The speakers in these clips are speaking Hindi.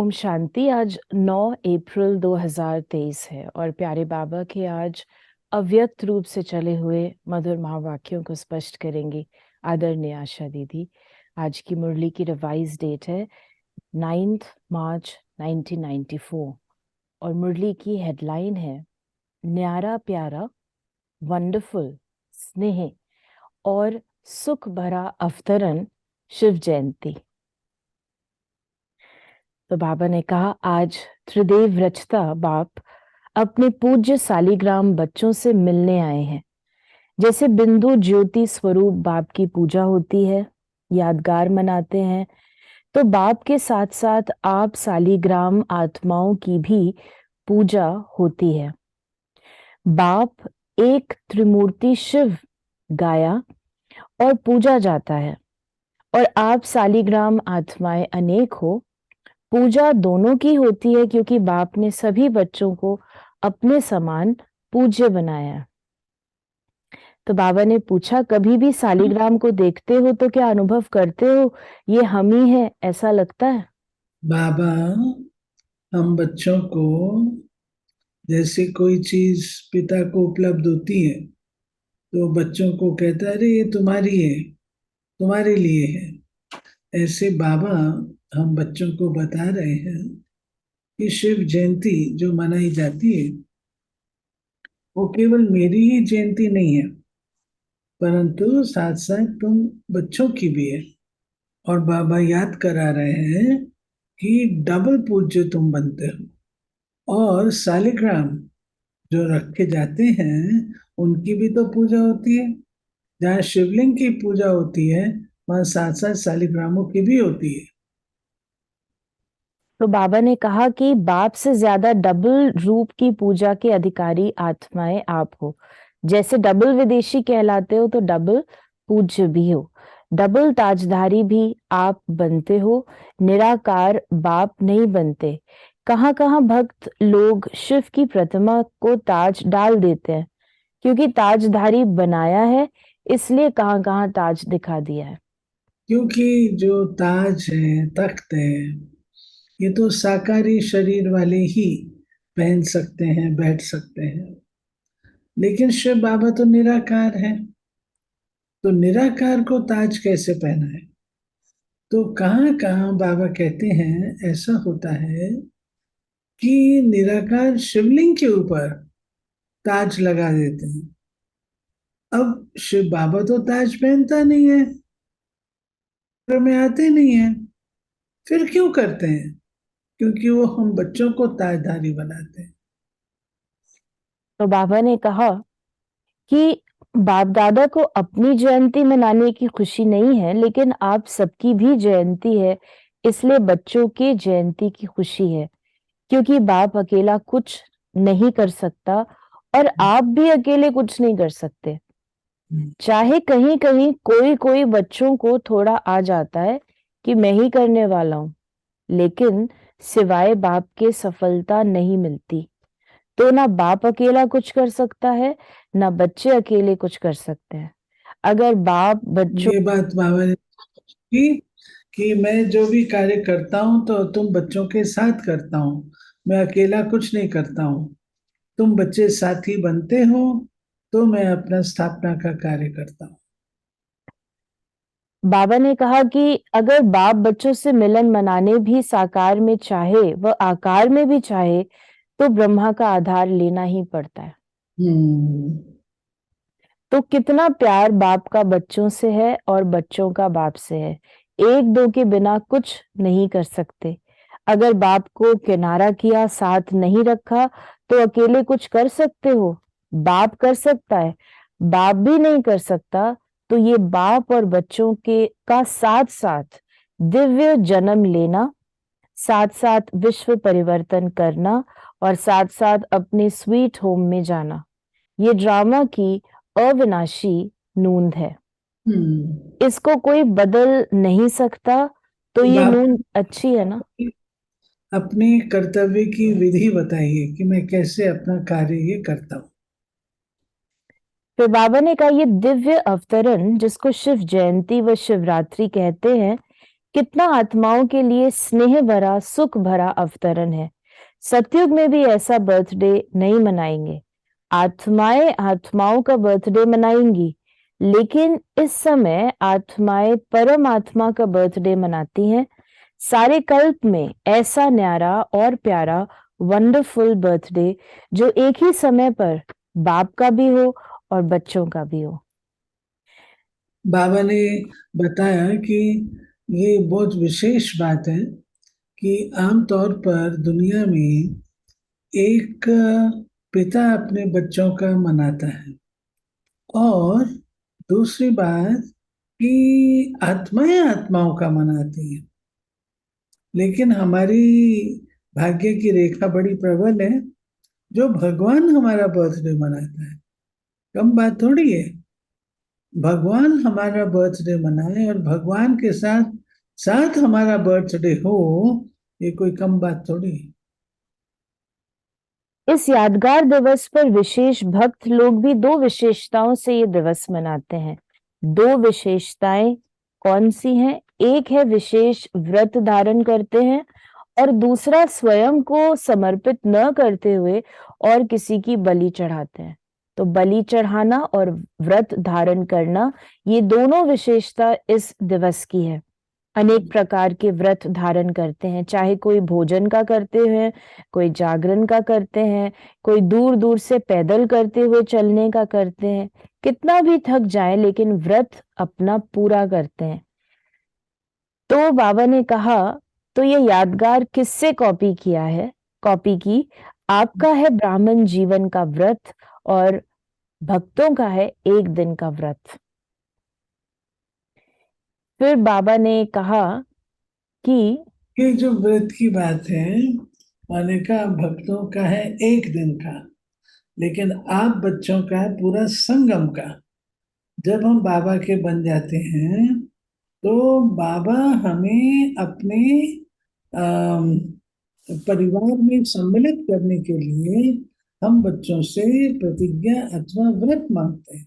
ओम शांति। आज 9 अप्रैल 2023 है और प्यारे बाबा के आज अव्यक्त रूप से चले हुए मधुर महावाक्यों को स्पष्ट करेंगी आदरणीय आशा दीदी। आज की मुरली की रिवाइज डेट है 9 मार्च 1994 और मुरली की हेडलाइन है न्यारा प्यारा वंडरफुल स्नेह और सुख भरा अवतरण शिव जयंती। तो बाबा ने कहा आज त्रिदेव रचता बाप अपने पूज्य सालिग्राम बच्चों से मिलने आए हैं। जैसे बिंदु ज्योति स्वरूप बाप की पूजा होती है, यादगार मनाते हैं, तो बाप के साथ साथ आप सालिग्राम आत्माओं की भी पूजा होती है। बाप एक त्रिमूर्ति शिव गाया और पूजा जाता है और आप सालिग्राम आत्माएं अनेक हो। पूजा दोनों की होती है क्योंकि बाप ने सभी बच्चों को अपने समान पूज्य बनाया। तो बाबा ने पूछा, कभी भी सालिग्राम को देखते हो तो क्या अनुभव करते हो ये हम ही है, ऐसा लगता है? बाबा हम बच्चों को जैसे कोई चीज पिता को उपलब्ध होती है तो बच्चों को कहता है अरे ये तुम्हारी है, तुम्हारे लिए है। ऐसे बाबा हम बच्चों को बता रहे हैं कि शिव जयंती जो मनाई जाती है वो केवल मेरी ही जयंती नहीं है, परंतु साथ साथ तुम बच्चों की भी है। और बाबा याद करा रहे हैं कि डबल पूज्य तुम बनते हो। और सालिग्राम जो रखे जाते हैं उनकी भी तो पूजा होती है। जहाँ शिवलिंग की पूजा होती है वहां साथ साथ शालिग्रामों की भी होती है। तो बाबा ने कहा कि बाप से ज्यादा डबल रूप की पूजा के अधिकारी आत्माएं आप हो। जैसे डबल विदेशी कहलाते हो तो डबल पूज्य भी हो, डबल ताजधारी भी आप बनते हो। निराकार बाप नहीं बनते। कहाँ कहाँ भक्त लोग शिव की प्रतिमा को ताज डाल देते हैं क्योंकि ताजधारी बनाया है, इसलिए कहाँ कहाँ ताज दिखा दिया है। क्योंकि जो ताज है, तख्त है, ये तो साकारी शरीर वाले ही पहन सकते हैं, बैठ सकते हैं। लेकिन शिव बाबा तो निराकार है, तो निराकार को ताज कैसे पहना है? तो कहाँ कहाँ बाबा कहते हैं ऐसा होता है कि निराकार शिवलिंग के ऊपर ताज लगा देते हैं। अब शिव बाबा तो ताज पहनता नहीं है, घर में आते नहीं है, फिर क्यों करते हैं? क्योंकि वो हम बच्चों को ताजधारी बनाते हैं। तो बाबा ने कहा कि बाप दादा को अपनी जयंती मनाने की खुशी नहीं है, लेकिन आप सबकी भी जयंती है, इसलिए बच्चों की जयंती की खुशी है। क्योंकि बाप अकेला कुछ नहीं कर सकता और आप भी अकेले कुछ नहीं कर सकते। चाहे कहीं कहीं कोई कोई बच्चों को थोड़ा आ जाता है कि मैं ही करने वाला हूं, लेकिन सिवाय बाप के सफलता नहीं मिलती। तो ना बाप अकेला कुछ कर सकता है, ना बच्चे अकेले कुछ कर सकते हैं। अगर बाप बच्चों ये बात बाबा ने की कि मैं जो भी कार्य करता हूँ तो तुम बच्चों के साथ करता हूँ, मैं अकेला कुछ नहीं करता हूँ। तुम बच्चे साथी बनते हो तो मैं अपना स्थापना का कार्य करता हूँ। बाबा ने कहा कि अगर बाप बच्चों से मिलन मनाने भी साकार में चाहे, वह आकार में भी चाहे, तो ब्रह्मा का आधार लेना ही पड़ता है। हम्म। तो कितना प्यार बाप का बच्चों से है और बच्चों का बाप से है। एक दो के बिना कुछ नहीं कर सकते। अगर बाप को किनारा किया, साथ नहीं रखा, तो अकेले कुछ कर सकते हो? बाप कर सकता है, बाप भी नहीं कर सकता। तो ये बाप और बच्चों के का साथ साथ दिव्य जन्म लेना, साथ साथ विश्व परिवर्तन करना और साथ साथ अपने स्वीट होम में जाना, ये ड्रामा की अविनाशी नूंद है। हम्म। इसको कोई बदल नहीं सकता। तो ये बाप नूंद अच्छी है ना? अपने कर्तव्य की विधि बताइए कि मैं कैसे अपना कार्य ये करता हूँ। फिर बाबा ने कहा, ये दिव्य अवतरण जिसको शिव जयंती व शिवरात्रि कहते हैं, कितना आत्माओं के लिए स्नेह भरा सुख भरा अवतरण है। सतयुग में भी ऐसा बर्थडे नहीं मनाएंगे। आत्माएं आत्माओं का बर्थडे मनाएंगी, लेकिन इस समय आत्माएं परमात्मा का बर्थडे मनाती हैं। सारे कल्प में ऐसा न्यारा और प्यारा वंडरफुल बर्थडे जो एक ही समय पर बाप का भी हो और बच्चों का भी हो। बाबा ने बताया कि ये बहुत विशेष बात है कि आमतौर पर दुनिया में एक पिता अपने बच्चों का मनाता है, और दूसरी बात कि आत्माएं आत्माओं का मनाती हैं। लेकिन हमारी भाग्य की रेखा बड़ी प्रबल है, जो भगवान हमारा बर्थडे मनाता है। कम बात थोड़ी है, भगवान हमारा बर्थडे मनाए और भगवान के साथ साथ हमारा बर्थडे हो, ये कोई कम बात थोड़ी है। इस यादगार दिवस पर विशेष भक्त लोग भी दो विशेषताओं से ये दिवस मनाते हैं। दो विशेषताएं कौन सी हैं? एक है विशेष व्रत धारण करते हैं, और दूसरा स्वयं को समर्पित न करते हुए और किसी की बलि चढ़ाते हैं। तो बलि चढ़ाना और व्रत धारण करना, ये दोनों विशेषता इस दिवस की है। अनेक प्रकार के व्रत धारण करते हैं, चाहे कोई भोजन का करते हैं, कोई जागरण का करते हैं, कोई दूर दूर से पैदल करते हुए चलने का करते हैं। कितना भी थक जाए लेकिन व्रत अपना पूरा करते हैं। तो बाबा ने कहा, तो ये यादगार किससे कॉपी किया है? कॉपी की आपका है ब्राह्मण जीवन का व्रत, और भक्तों का है एक दिन का व्रत। फिर बाबा ने कहा कि ये जो व्रत की बात है, माने का भक्तों का है एक दिन का, लेकिन आप बच्चों का है पूरा संगम का। जब हम बाबा के बन जाते हैं तो बाबा हमें अपने अम, परिवार में सम्मिलित करने के लिए हम बच्चों से प्रतिज्ञा अथवा व्रत मांगते हैं।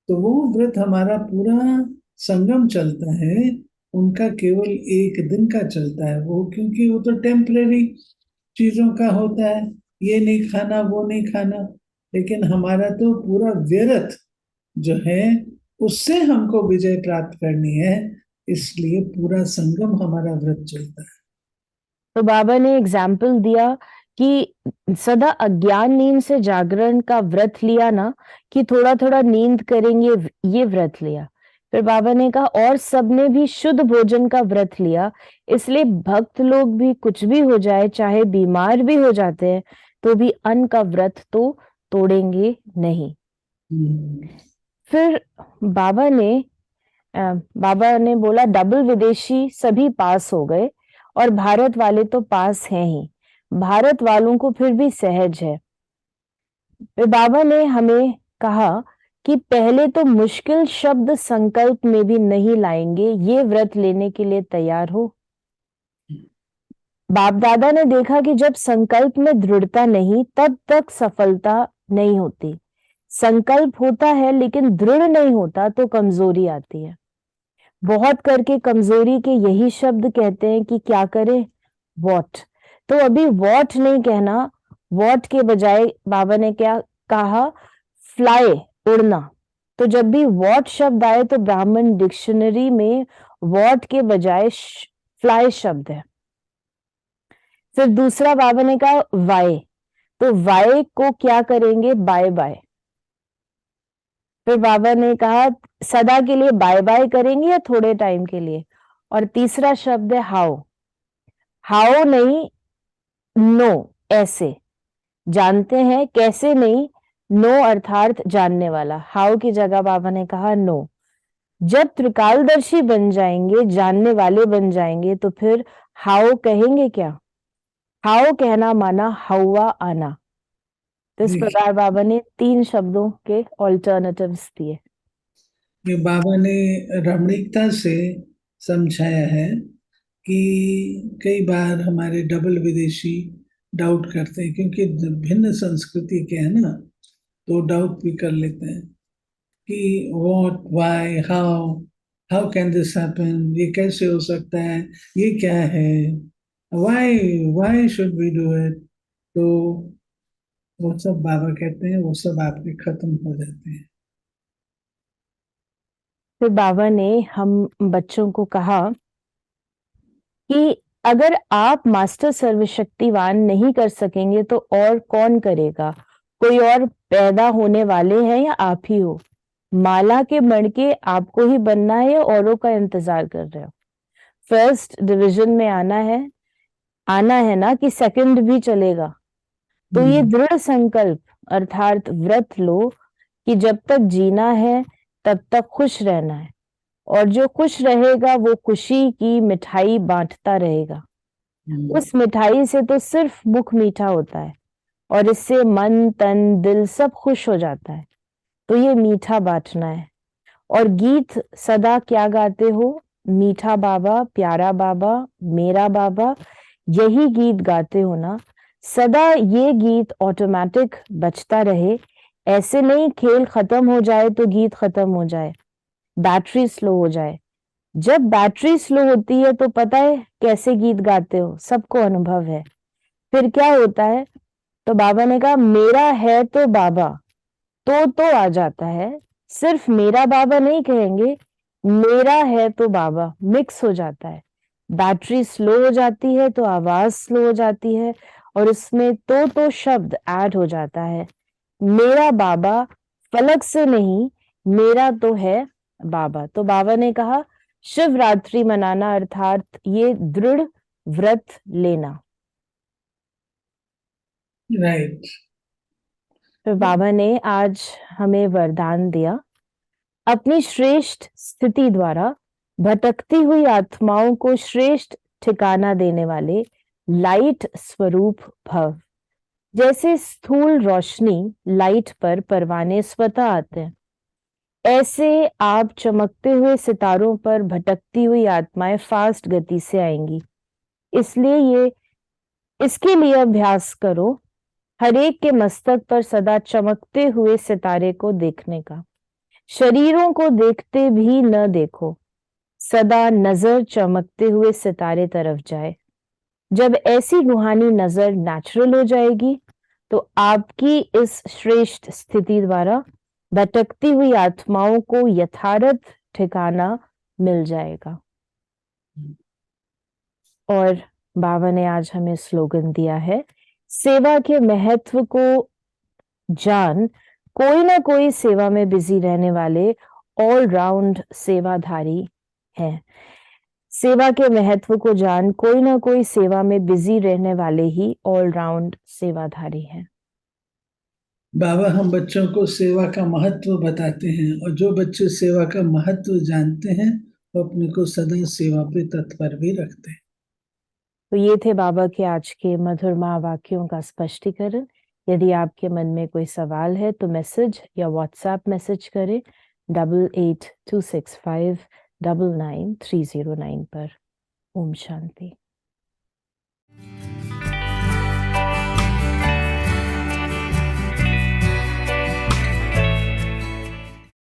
तो वो व्रत हमारा पूरा संगम चलता है, उनका केवल एक दिन का चलता है वो, क्योंकि वो तो टेम्परेरी चीजों का होता है, ये नहीं खाना वो नहीं खाना। लेकिन हमारा तो पूरा व्यर्थ जो है, उससे हमको विजय प्राप्त करनी है, इसलिए पूरा संगम हमारा व्रत चलता है। तो बाबा ने एग्जाम्पल दिया कि सदा अज्ञान नींद से जागरण का व्रत लिया ना, कि थोड़ा थोड़ा नींद करेंगे, ये व्रत लिया। फिर बाबा ने कहा और सबने भी शुद्ध भोजन का व्रत लिया। इसलिए भक्त लोग भी कुछ भी हो जाए, चाहे बीमार भी हो जाते हैं, तो भी अन्न का व्रत तो तोड़ेंगे नहीं। फिर बाबा ने बाबा ने बोला डबल विदेशी सभी पास हो गए, और भारत वाले तो पास हैं ही। भारत वालों को फिर भी सहज है। फिर बाबा ने हमें कहा कि पहले तो मुश्किल शब्द संकल्प में भी नहीं लाएंगे, ये व्रत लेने के लिए तैयार हो। बाप दादा ने देखा कि जब संकल्प में दृढ़ता नहीं, तब तक सफलता नहीं होती। संकल्प होता है लेकिन दृढ़ नहीं होता तो कमजोरी आती है। बहुत करके कमजोरी के यही शब्द कहते हैं कि क्या करें, वॉट। तो अभी वॉट नहीं कहना, वॉट के बजाय बाबा ने क्या कहा, फ्लाई, उड़ना। तो जब भी वॉट शब्द आए तो ब्राह्मण डिक्शनरी में वॉट के बजाय फ्लाई शब्द है। फिर दूसरा बाबा ने कहा वाई, तो वाई को क्या करेंगे, बाय बाय। फिर बाबा ने कहा सदा के लिए बाय बाय करेंगे या थोड़े टाइम के लिए। और तीसरा शब्द है हाउ, हाउ नहीं, नो, ऐसे जानते हैं, कैसे नहीं, नो अर्थात जानने वाला। हाउ की जगह बाबा ने कहा नो। जब त्रिकालदर्शी बन जाएंगे, जानने वाले बन जाएंगे, तो फिर हाउ कहेंगे क्या? हाउ कहना माना हवा आना। तो इस देखिए, प्रकार बाबा ने तीन शब्दों के ऑल्टरनेटिव्स दिए। ये बाबा ने रमणीकता से समझाया है कि कई बार हमारे डबल विदेशी डाउट करते हैं, क्योंकि भिन्न संस्कृति के हैं ना, तो डाउट भी कर लेते हैं कि what why how. How can this happen, ये कैसे हो सकता है, ये क्या है, why why should we do it. तो वो सब बाबा कहते हैं वो सब आपके खत्म हो जाते हैं। फिर बाबा ने हम बच्चों को कहा कि अगर आप मास्टर सर्वशक्तिवान नहीं कर सकेंगे तो और कौन करेगा? कोई और पैदा होने वाले हैं या आप ही हो? माला के मणके आपको ही बनना है या औरों का इंतजार कर रहे हो? फर्स्ट डिवीजन में आना है ना कि सेकंड भी चलेगा? तो ये दृढ़ संकल्प अर्थात व्रत लो कि जब तक जीना है तब तक खुश रहना है, और जो खुश रहेगा वो खुशी की मिठाई बांटता रहेगा। उस मिठाई से तो सिर्फ मुख मीठा होता है और इससे मन तन दिल सब खुश हो जाता है। तो ये मीठा बांटना है। और गीत सदा क्या गाते हो? मीठा बाबा, प्यारा बाबा, मेरा बाबा, यही गीत गाते हो ना? सदा ये गीत ऑटोमेटिक बजता रहे। ऐसे नहीं खेल खत्म हो जाए तो गीत खत्म हो जाए, बैटरी स्लो हो जाए। जब बैटरी स्लो होती है तो पता है कैसे गीत गाते हो, सबको अनुभव है। फिर क्या होता है? तो बाबा ने कहा मेरा है तो बाबा, तो आ जाता है। सिर्फ मेरा बाबा नहीं कहेंगे, मेरा है तो बाबा मिक्स हो जाता है। बैटरी स्लो हो जाती है तो आवाज स्लो हो जाती है और इसमें तो शब्द ऐड हो जाता है। मेरा बाबा फलक से नहीं, मेरा तो है बाबा। तो बाबा ने कहा शिवरात्रि मनाना अर्थात ये दृढ़ व्रत लेना। राइट। फिर बाबा ने आज हमें वरदान दिया, अपनी श्रेष्ठ स्थिति द्वारा भटकती हुई आत्माओं को श्रेष्ठ ठिकाना देने वाले लाइट स्वरूप भव। जैसे स्थूल रोशनी लाइट पर परवाने स्वतः आते हैं, ऐसे आप चमकते हुए सितारों पर भटकती हुई आत्माएं फास्ट गति से आएंगी। इसलिए इसके लिए अभ्यास करो हर एक के मस्तक पर सदा चमकते हुए सितारे को देखने का। शरीरों को देखते भी न देखो, सदा नजर चमकते हुए सितारे तरफ जाए। जब ऐसी रूहानी नजर नेचुरल हो जाएगी तो आपकी इस श्रेष्ठ स्थिति द्वारा भटकती हुई आत्माओं को यथार्थ ठिकाना मिल जाएगा। और बाबा ने आज हमें स्लोगन दिया है, सेवा के महत्व को जान कोई ना कोई सेवा में बिजी रहने वाले ऑल राउंड सेवाधारी हैं। सेवा के महत्व को जान कोई ना कोई सेवा में बिजी रहने वाले ही ऑल राउंड सेवाधारी हैं। बाबा हम बच्चों को सेवा का महत्व बताते हैं और जो बच्चे सेवा का महत्व जानते हैं वो अपने को सदा सेवा पे तत्पर भी रखते हैं। तो ये थे बाबा के आज के मधुर महावाक्यों का स्पष्टीकरण। यदि आपके मन में कोई सवाल है तो मैसेज या व्हाट्सएप मैसेज करें 8826599309 पर। ओम शांति।